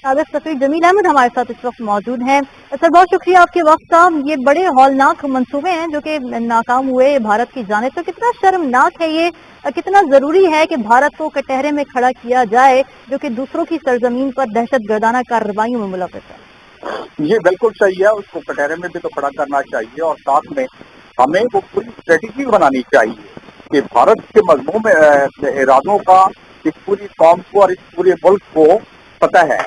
साबिक सफीर जमील अहमद हमारे साथ इस वक्त मौजूद हैं। सर बहुत शुक्रिया आपके वक्त का। ये बड़े हौलनाक मंसूबे हैं जो कि नाकाम हुए भारत की जानिब, तो कितना शर्मनाक है ये, कितना जरूरी है कि भारत को कटहरे में खड़ा किया जाए जो कि दूसरों की सरजमीन पर दहशत गर्दाना कार्रवाइयों में मुलव्वस है। ये बिल्कुल सही है, उसको कटहरे में भी तो खड़ा करना चाहिए और साथ में हमें वो पूरी स्ट्रेटेजी बनानी चाहिए कि भारत के मजमूम इरादों का इस पूरी कौम को और इस पूरे मुल्क को पता है।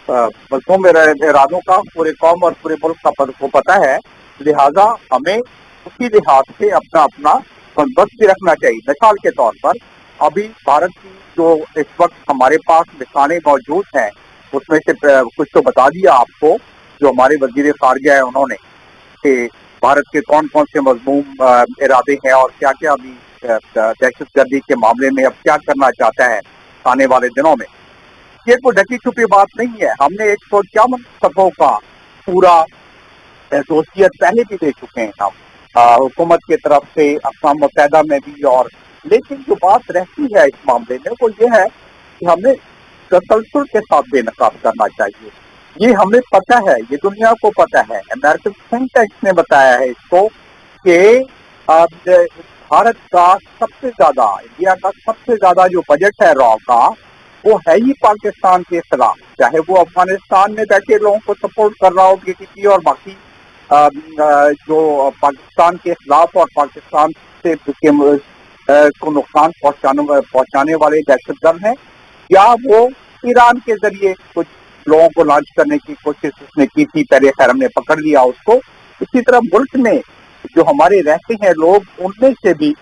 मजमूम इरादों का पूरे कौम और पूरे मुल्क को पता है, लिहाजा हमें उसी लिहाज से अपना अपना बंदोबस्त भी रखना चाहिए। मिसाल के तौर पर अभी भारत की जो इस वक्त हमारे पास निशाने मौजूद हैं उसमें से कुछ तो बता दिया आपको, जो हमारे वजीर खारजा है उन्होंने, कि भारत के कौन कौन से मजमूम इरादे हैं और क्या क्या अभी दहशतगर्दी के मामले में अब क्या करना चाहता है आने वाले दिनों में। ये कोई ढकी छुपी बात नहीं है। हमने 151 सफ़ों का पूरा दोस्तियत पहले भी दे चुके हैं हम हुकूमत की तरफ से, अक़वाम मुत्तहिदा में भी। और लेकिन जो बात रहती है इस मामले में वो ये है कि हमें तसलसल के साथ बेनकाब करना चाहिए। ये हमें पता है, ये दुनिया को पता है, अमेरिकन थिंक टैंक्स ने बताया है इसको कि भारत का सबसे ज्यादा, इंडिया का सबसे ज्यादा जो बजट है रॉ का, वो है ही पाकिस्तान के खिलाफ, चाहे वो अफगानिस्तान में बैठे लोगों को सपोर्ट कर रहा हो पीटीपी और बाकी जो पाकिस्तान के खिलाफ और पाकिस्तान से को नुकसान पहुंचाने वाले दहशतगर्द हैं, या वो ईरान के जरिए कुछ लोगों को लॉन्च करने की कोशिश उसने की थी, पहले खैर हमने पकड़ लिया उसको। इसी तरह मुल्क में जो हमारे रहते हैं लोग, उनमें से भी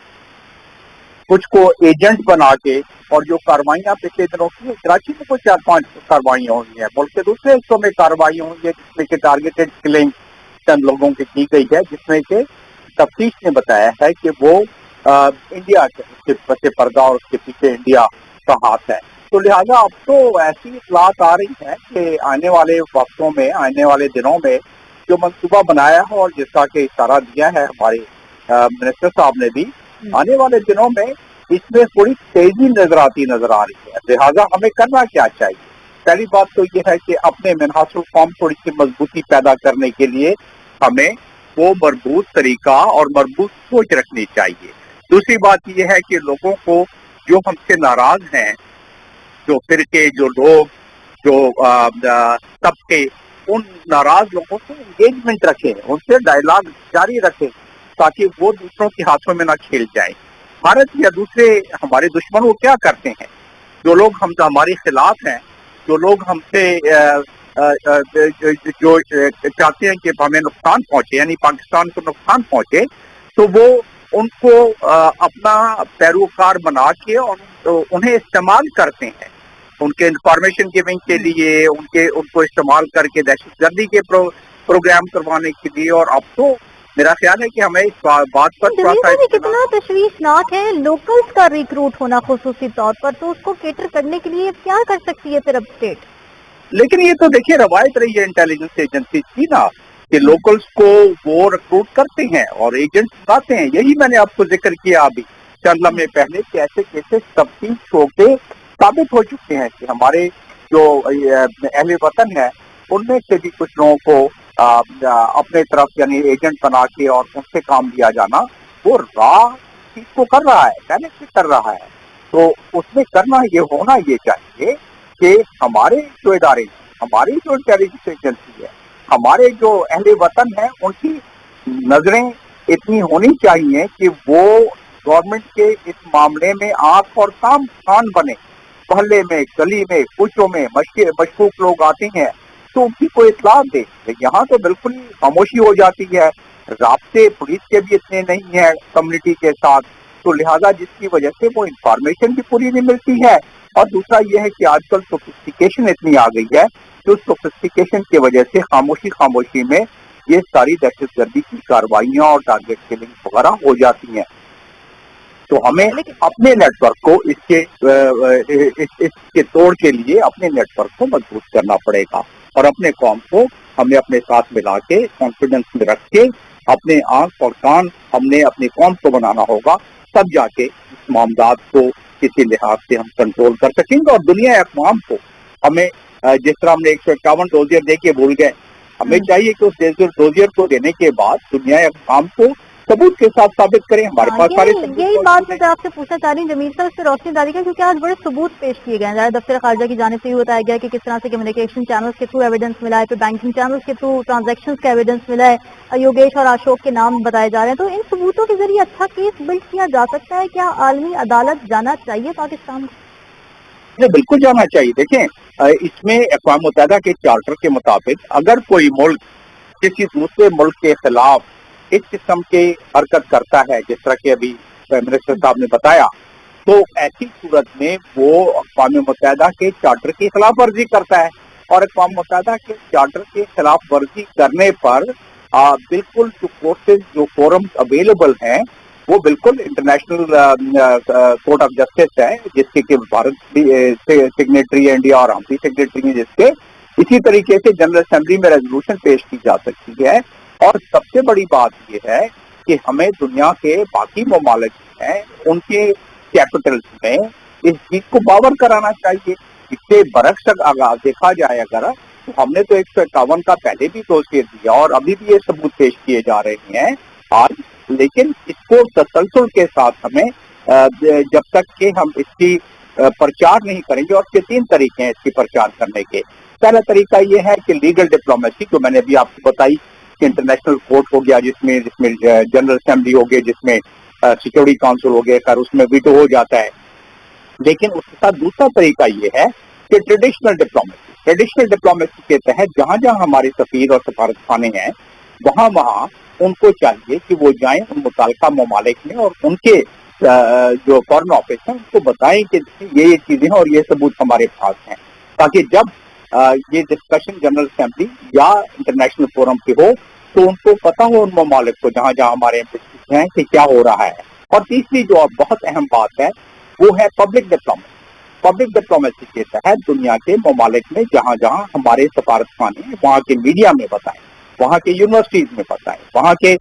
कुछ को एजेंट बना के, और जो कार्रवाइयां पिछले दिनों की कराची में कुछ 4-5 कार्रवाइयां हुई हैं, मुल्क के दूसरे हिस्सों में कार्रवाइयां हुई है जिसमें कि टारगेटेड किलिंग चंद लोगों की गई है, जिसमें के तफ्तीश ने बताया है कि वो इंडिया के पीछे पर्दा और उसके पीछे इंडिया का हाथ है। तो लिहाजा अब तो ऐसी इत्तलात आ रही है कि आने वाले वक्तों में, आने वाले दिनों में जो मंसूबा बनाया है और जिसका के इशारा दिया है हमारे मिनिस्टर साहब ने भी, आने वाले दिनों में इसमें थोड़ी तेजी नजर आ रही है। लिहाजा हमें करना क्या चाहिए? पहली बात तो ये है कि अपने मिनहासुल कौम थोड़ी सी मजबूती पैदा करने के लिए हमें वो मजबूत तरीका और मजबूत सोच रखनी चाहिए। दूसरी बात यह है कि लोगों को जो हमसे नाराज हैं, जो फिरके, जो लोग, जो तबके, उन नाराज लोगों से एंगेजमेंट रखें, उनसे डायलॉग जारी रखें, ताकि वो दूसरों के हाथों में ना खेल जाए। भारत या दूसरे हमारे दुश्मन वो क्या करते हैं? जो लोग हम हमारे खिलाफ हैं, जो लोग हमसे जो चाहते हैं कि हमें नुकसान पहुंचे, यानी पाकिस्तान को नुकसान पहुंचे, तो वो उनको अपना पैरोकार बना के और उन्हें इस्तेमाल करते हैं उनके इंफॉर्मेशन गिविंग के लिए, उनको इस्तेमाल करके दहशतगर्दी के प्रोग्राम करवाने के लिए। और अब तो मेरा ख्याल है कि हमें इस बात पर थोड़ा सा कितना तशवीशनाक है लोकल्स का रिक्रूट होना खुसूसी तौर पर, तो उसको केटर करने के लिए क्या कर सकती है फिर अब स्टेट? लेकिन ये तो देखिए रवायत रही है इंटेलिजेंस एजेंसी की ना, कि लोकल्स को वो रिक्रूट करते हैं और एजेंट्स बनाते हैं। यही मैंने आपको जिक्र किया अभी चंद लम्हे पहले कि ऐसे केसेस तफ्तीश होके साबित हो चुके हैं कि हमारे जो अहले वतन है उनमें से भी कुछ लोगों को अपने तरफ यानी एजेंट बना के और उनसे काम लिया जाना, वो राह चीज को कर रहा है, पहले से कर रहा है। तो उसमें करना ये होना ये चाहिए कि हमारे जो इदारे, हमारी जो इंटेलिजेंस एजेंसी है, हमारे जो अहले वतन है, उनकी नजरें इतनी होनी चाहिए कि वो गवर्नमेंट के इस मामले में आंख और कान बने। मोहल्ले में, गली में, कुचों में मशकूक लोग आते हैं तो उनकी कोई इत्तला दे। यहाँ तो बिल्कुल ही खामोशी हो जाती है, राब्ते पुलिस के भी इतने नहीं है कम्युनिटी के साथ, तो लिहाजा जिसकी वजह से वो इंफॉर्मेशन भी पूरी नहीं मिलती है। और दूसरा ये है कि आजकल सोफिस्टिकेशन इतनी आ गई है कि उस सोफिस्टिकेशन की वजह से खामोशी में ये सारी दहशतगर्दी की कार्रवाइयां और टारगेट किलिंग वगैरह हो जाती हैं। तो हमें अपने नेटवर्क को इसके तोड़ के लिए अपने नेटवर्क को मजबूत करना पड़ेगा और अपने कौम को हमने अपने साथ मिला के कॉन्फिडेंस में रख के अपने आंख और कान हमने अपनी कौम को बनाना होगा, तब जाके इस मामलात को किसी लिहाज से हम कंट्रोल कर सकेंगे और दुनिया अक़वाम को हमें जिस तरह हमने 151 डोजियर दे के भूल गए, हमें चाहिए कि उस डोजियर को देने के बाद दुनिया अवाम को सबूत के साथ साबित करें। हमारे पास सारे यही बात मैं आपसे पूछना चाह रही हूँ जमील साहब, इस पर रोशनी डाली का, क्योंकि आज बड़े सबूत पेश किए गए हैं। दफ्तर खारजा की जानिब से ये बताया गया कि किस तरह से कम्युनिकेशन चैनल्स के थ्रू एविडेंस मिला है, फिर बैंकिंग चैनल्स के थ्रू ट्रांजैक्शन का एविडेंस मिला है, योगेश और अशोक के नाम बताए जा रहे हैं। तो इन सबूतों के जरिए अच्छा केस बिल्ड किया जा सकता है। क्या आलमी अदालत जाना चाहिए पाकिस्तान को? बिल्कुल जाना चाहिए। देखें, इसमें अक़वाम मुत्तहिदा के चार्टर के मुताबिक अगर कोई मुल्क किसी दूसरे मुल्क के खिलाफ इस किस्म की हरकत करता है, जिस तरह के अभी प्राइम मिनिस्टर साहब ने बताया, तो ऐसी सूरत में वो अक़वाम मुत्तहिदा के चार्टर की खिलाफ वर्जी करता है। और अक़वाम मुत्तहिदा के चार्टर के खिलाफ वर्जी करने पर बिल्कुल जो कोर्सेज, जो फोरम्स अवेलेबल हैं, वो बिल्कुल इंटरनेशनल कोर्ट ऑफ जस्टिस है, जिसके कि भारत भी सिग्नेटरी है इंडिया, और हम भी सिग्नेटरी हैं जिसके। इसी तरीके से जनरल असेंबली में रेजोल्यूशन पेश की जा सकती है। और सबसे बड़ी बात यह है कि हमें दुनिया के बाकी ममालिक हैं उनके कैपिटल्स में इस चीज को पावर कराना चाहिए। इससे बरक्स अगर देखा जाए, अगर तो हमने तो 151 का पहले भी डोजियर दिया और अभी भी ये सबूत पेश किए जा रहे हैं आज, लेकिन इसको तसलसल के साथ हमें जब तक कि हम इसकी प्रचार नहीं करेंगे, और इसके 3 तरीके हैं इसकी प्रचार करने के। पहला तरीका ये है कि लीगल डिप्लोमेसी, जो मैंने अभी आपको बताई कि इंटरनेशनल कोर्ट हो गया, जिसमें जनरल असेंबली हो गई, जिसमें सिक्योरिटी काउंसिल हो गया, कर उसमें वीटो हो जाता है। लेकिन उसके साथ दूसरा तरीका ये है कि ट्रेडिशनल डिप्लोमेसी के तहत जहां जहां हमारे सफीर और सफारत खाने हैं, वहां वहां उनको चाहिए कि वो जाएं उन मुताल्लिका ममालिक में और उनके जो फॉरेन ऑफिस हैं उनको बताएं कि ये चीजें हैं और ये सबूत हमारे पास हैं, ताकि जब ये डिस्कशन जनरल असेंबली या इंटरनेशनल फोरम पे हो तो उनको पता हो उन ममालिक को जहां जहां हमारे एम्बेसीज हैं कि क्या हो रहा है। और तीसरी जो बहुत अहम बात है वो है पब्लिक डिप्लोमेसी के तहत दुनिया के ममालिक में जहां जहां हमारे सफारत खाने हैं वहां के मीडिया में बताएं, वहां के यूनिवर्सिटीज में बताएं, वहां के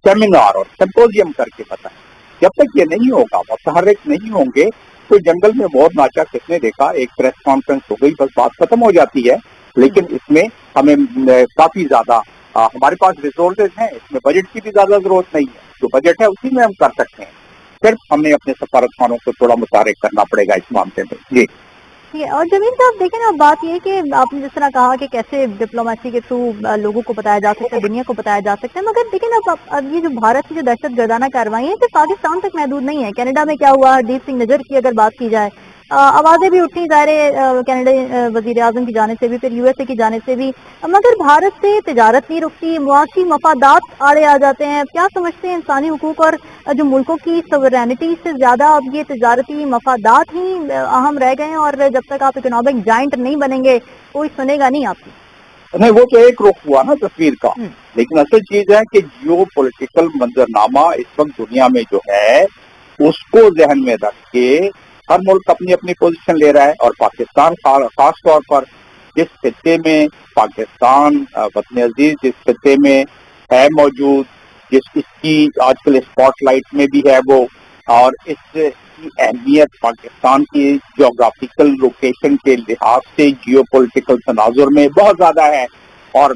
सेमिनार और सिंपोजियम करके बताएं। जब तक ये नहीं होगा, मुतहर्रिक नहीं होंगे, तो जंगल में मोर नाचा किसने देखा, एक प्रेस कॉन्फ्रेंस हो गई, बस बात खत्म हो जाती है। लेकिन इसमें हमें काफी ज्यादा हमारे पास रिसोर्सेज हैं, इसमें बजट की भी ज्यादा जरूरत नहीं है। जो बजट है उसी में हम कर सकते हैं, सिर्फ हमें अपने सफारत खानों को थोड़ा मुतारिक करना पड़ेगा इस मामले में। जी और जमील साहब देखें ना, बात ये कि आपने जिस तरह कहा कि कैसे डिप्लोमेसी के थ्रू लोगों को बताया जा सकता है, दुनिया को बताया जा सकता है, मगर देखें ना अब ये जो भारत की जो दहशतगर्दाना कार्रवाई है सिर्फ पाकिस्तान तक महदूद नहीं है। कनाडा में क्या हुआ, हरदीप सिंह नजर की अगर बात की जाए, आवाजें भी उठी ज़ाहिर कनाडा वजीर आजम की जाने से भी, फिर यूएसए की जाने से भी, मगर भारत से तिजारत नहीं रुकती, मुआशी मफादात आड़े आ जाते हैं। क्या समझते हैं इंसानी हुकूक और जो मुल्कों की सवरेनिटी से ज्यादा अब ये तिजारती मफादात ही अहम रह गए हैं, और जब तक आप इकोनॉमिक जाइंट नहीं बनेंगे कोई सुनेगा नहीं आपकी? नहीं, वो तो एक रुख हुआ ना तस्वीर का, लेकिन असल चीज है कि जियो पॉलिटिकल मंजरनामा इस वक्त दुनिया में जो है उसको जहन में रख के हर मुल्क अपनी अपनी पोजीशन ले रहा है। और पाकिस्तान खास तौर पर जिस खित्ते में पाकिस्तान वतन अजीज जिस खित्ते में है मौजूद, इसकी आजकल स्पॉटलाइट में भी है वो, और इसकी अहमियत पाकिस्तान की जोग्राफिकल लोकेशन के लिहाज से जियो पोलिटिकल तनाजुर में बहुत ज्यादा है। और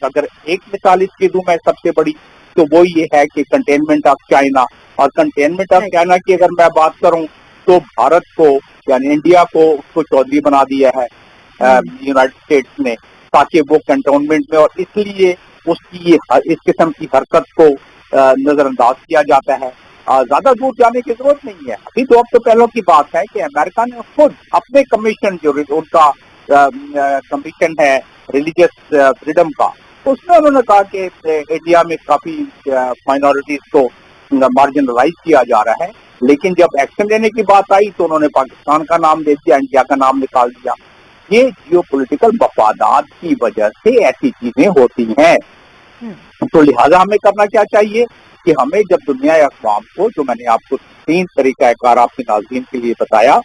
अगर एक मिसाल इसकी दूं मैं सबसे बड़ी, तो वो ये है कि कंटेनमेंट ऑफ चाइना। और कंटेनमेंट ऑफ चाइना की अगर मैं बात करूं तो भारत को यानी इंडिया को उसको चौधरी बना दिया है यूनाइटेड स्टेट्स ने, ताकि वो कंटोनमेंट में, और इसलिए उसकी इस किस्म की हरकत को नजरअंदाज किया जाता है। ज्यादा दूर जाने की जरूरत नहीं है। अभी तो अब तो पहले की बात है कि अमेरिका ने खुद अपने कमीशन, जो उनका कमीशन है रिलीजियस फ्रीडम का, उसमें उन्होंने कहा कि इंडिया में काफी माइनॉरिटीज को मार्जिनलाइज किया जा रहा है। लेकिन जब एक्शन लेने की बात आई तो उन्होंने पाकिस्तान का नाम दे दिया, इंडिया का नाम निकाल दिया। ये जियोपॉलिटिकल मफादात की वजह से ऐसी चीजें होती हैं। तो लिहाजा हमें करना क्या चाहिए कि हमें जब दुनिया या अक़वाम को, जो मैंने आपको 3 तरीकाकार आपके नाज़रीन के लिए बताया,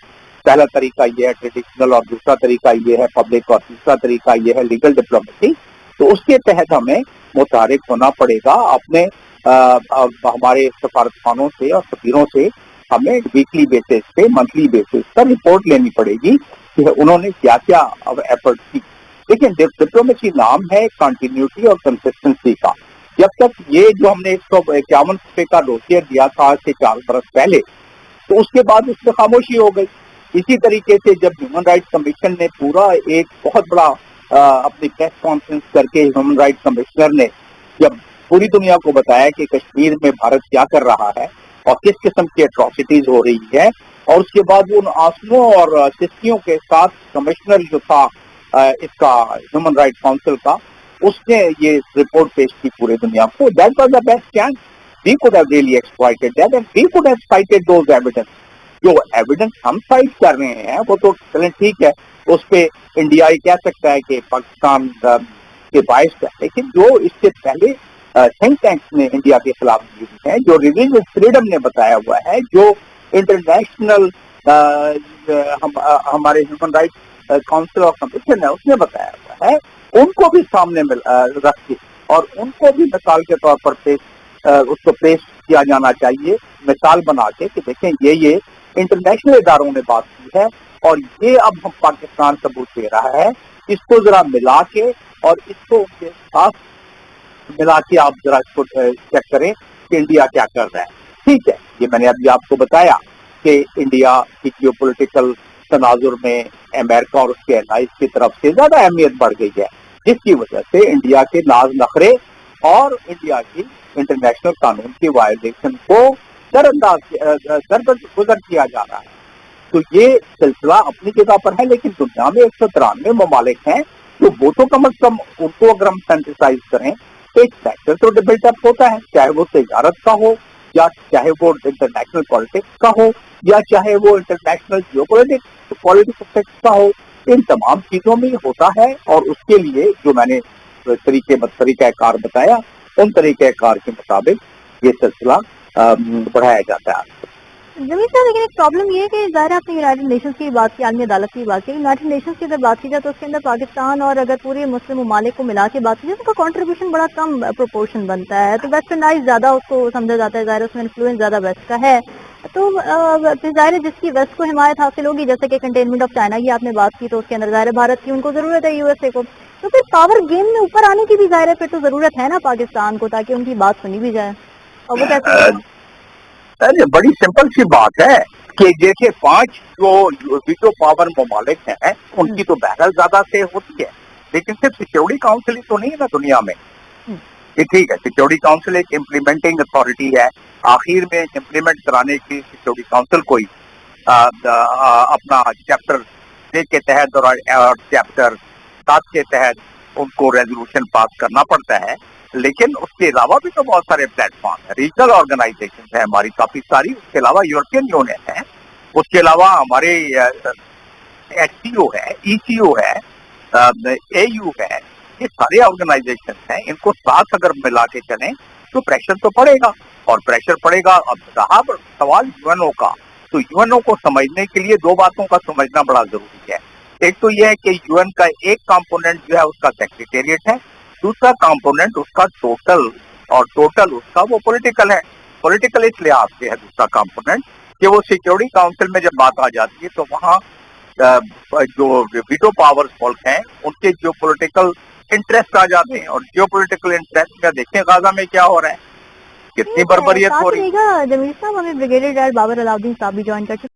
पहला तरीका ये है ट्रेडिशनल, और दूसरा तरीका ये है पब्लिक, और तीसरा तरीका ये है लीगल डिप्लोमेसी, तो उसके तहत हमें मुतारिक होना पड़ेगा अपने हमारे सफारत खानों से और सफीरों से। हमें वीकली बेसिस पे, मंथली बेसिस पर रिपोर्ट लेनी पड़ेगी کہ انہوں نے کیا کیا اب ایفرٹ کی. دیکھیں ڈپلومیسی نام ہے کنٹینیوٹی اور کنسسٹنسی کا. جب تک یہ جو ہم نے 151 کا ڈوسیئر دیا تھا آج سے 4 برس پہلے, تو اس کے بعد اس پہ خاموشی ہو گئی. اسی طریقے سے جب ہیومن رائٹس کمیشن نے پورا ایک بہت بڑا اپنی پریس کانفرنس کر کے ہیومن رائٹس کمشنر نے جب پوری دنیا کو بتایا کہ کشمیر میں بھارت کیا کر رہا ہے اور کس قسم کی اٹراسٹیز ہو رہی ہے, اور اس کے بعد ان آنسوؤں اور سسکیوں کے ساتھ کمشنر جو تھا اس کا ہیومن رائٹس کاؤنسل کا, اس نے یہ رپورٹ پیش کی پورے دنیا کو. That was the best chance. We could have really exploited that and we could have cited those evidence. جو ایویڈنس ہم سائٹ کر رہے ہیں وہ تو چلیں ٹھیک ہے, اس پہ انڈیا یہ کہہ سکتا ہے کہ پاکستان کے باعث ہے, لیکن جو اس سے پہلے تھنک ٹینکس نے انڈیا کے خلاف دی ہیں, جو ریلیجیس فریڈم نے بتایا ہوا ہے, جو انٹرنیشنل ہمارے human rights council of commission ہے اس نے بتایا ہوا ہے, ان کو بھی سامنے رکھ کے اور ان کو بھی مثال کے طور پر اس کو پیش کیا جانا چاہیے, مثال بنا کے کہ دیکھیں یہ انٹرنیشنل اداروں نے بات کی ہے اور یہ اب ہم پاکستان ثبوت دے رہا ہے. اس کو ذرا ملا کے اور اس کو ان کے ساتھ ملا کے آپ ذرا اس کو چیک کریں کہ انڈیا کیا کر رہا ہے. ٹھیک ہے, یہ میں نے ابھی آپ کو بتایا کہ انڈیا کی جیو پولیٹیکل تناظر میں امریکہ اور اس کے الائز کی طرف سے زیادہ اہمیت بڑھ گئی ہے, جس کی وجہ سے انڈیا کے ناز نخرے اور انڈیا کی انٹرنیشنل قانون کی وائلیشن کو گزر کیا جا رہا ہے. تو یہ سلسلہ اپنی جگہ پر ہے, لیکن دنیا میں 193 ممالک ہیں جو وہ تو کم از کم ان کو اگر ہم سینٹیسائز کریں تو ایک سیکٹر تو بلٹ اپ ہوتا ہے, چاہے وہ تجارت کا ہو یا چاہے وہ انٹرنیشنل پالیٹکس کا ہو یا چاہے وہ انٹرنیشنل جیو پولیٹکس کا ہو. ان تمام چیزوں میں ہوتا ہے اور اس کے لیے جو میں نے طریقہ کار بتایا ان طریقہ کار کے مطابق یہ سلسلہ بڑھایا جاتا ہے. جمیل صاحب, لیکن ایک پرابلم یہ ہے کہ ظاہر آپ نے یونائٹڈ نیشنز کی بات کی, عالمی عدالت کی بات کی. یونائٹڈ نیشنز کی اگر بات کی جائے تو اس کے اندر پاکستان اور اگر پورے مسلم ممالک کو ملا کے بات کی جائے تو اس کا کنٹریبیوشن بڑا کم پروپورشن بنتا ہے. تو ویسٹرنائز زیادہ اس کو سمجھا جاتا ہے, ظاہر اس میں انفلوئنس زیادہ ویسٹ کا ہے. تو ظاہر جس کی ویسٹ کو حمایت حاصل ہوگی, جیسے کہ کنٹینمنٹ آف چائنا کی آپ نے بات کی, تو اس کے اندر ظاہر بھارت کی ان کو ضرورت ہے, یو ایس اے کو. تو پھر پاور گیم میں اوپر آنے کی بھی ظاہر پھر تو ضرورت ہے نا پاکستان کو, تاکہ ان کی بات سنی بھی جائے. اور وہ کیسے بڑی سمپل سی بات ہے کہ دیکھیں 5 جو ویٹو پاور ممالک ہیں ان کی تو بہرحال زیادہ سے ہوتی ہے, لیکن صرف سیکورٹی کاؤنسل ہی تو نہیں ہے نا دنیا میں. ٹھیک ہے, سیکورٹی کاؤنسل ایک امپلیمنٹنگ اتھارٹی ہے, آخر میں امپلیمنٹ کرانے کی سیکورٹی کاؤنسل کوئی اپنا چیپٹر 6 کے تحت اور چیپٹر 7 کے تحت ان کو ریزولوشن پاس کرنا پڑتا ہے. لیکن اس کے علاوہ بھی تو بہت سارے پلیٹ فارم ہیں, ریجنل آرگنائزیشن ہیں ہماری کافی ساری, اس کے علاوہ یورپین یونین ہے, اس کے علاوہ ہمارے ایچ سی او ہے, ای سی او ہے, اے یو ہے, یہ سارے آرگنائزیشن ہیں. ان کو ساتھ اگر ملا کے چلیں تو پریشر تو پڑے گا, اور پریشر پڑے گا. اب رہا سوال یو این او کا, تو یو این او کو سمجھنے کے لیے 2 باتوں کا سمجھنا بڑا ضروری ہے. ایک تو یہ ہے کہ یو این کا ایک کمپوننٹ جو ہے اس کا سیکریٹریٹ ہے, دوسرا کمپوننٹ اس کا ٹوٹل اس کا وہ پولیٹیکل ہے. پولیٹیکل اس لحاظ سے ہے دوسرا کمپوننٹ کہ وہ سیکورٹی کاؤنسل میں جب بات آ جاتی ہے تو وہاں جو ویٹو پاورز ملک ہیں ان کے جیو پولیٹیکل انٹرسٹ آ جاتے ہیں, اور جیو پولیٹیکل انٹرسٹ میں دیکھیں غزہ میں کیا ہو رہا ہے, کتنی بربریت ہو رہی ہے. جمیل صاحب, ہمیں بریگیڈیئر جنرل بابر علاؤدین صاحب بھی جوائن کر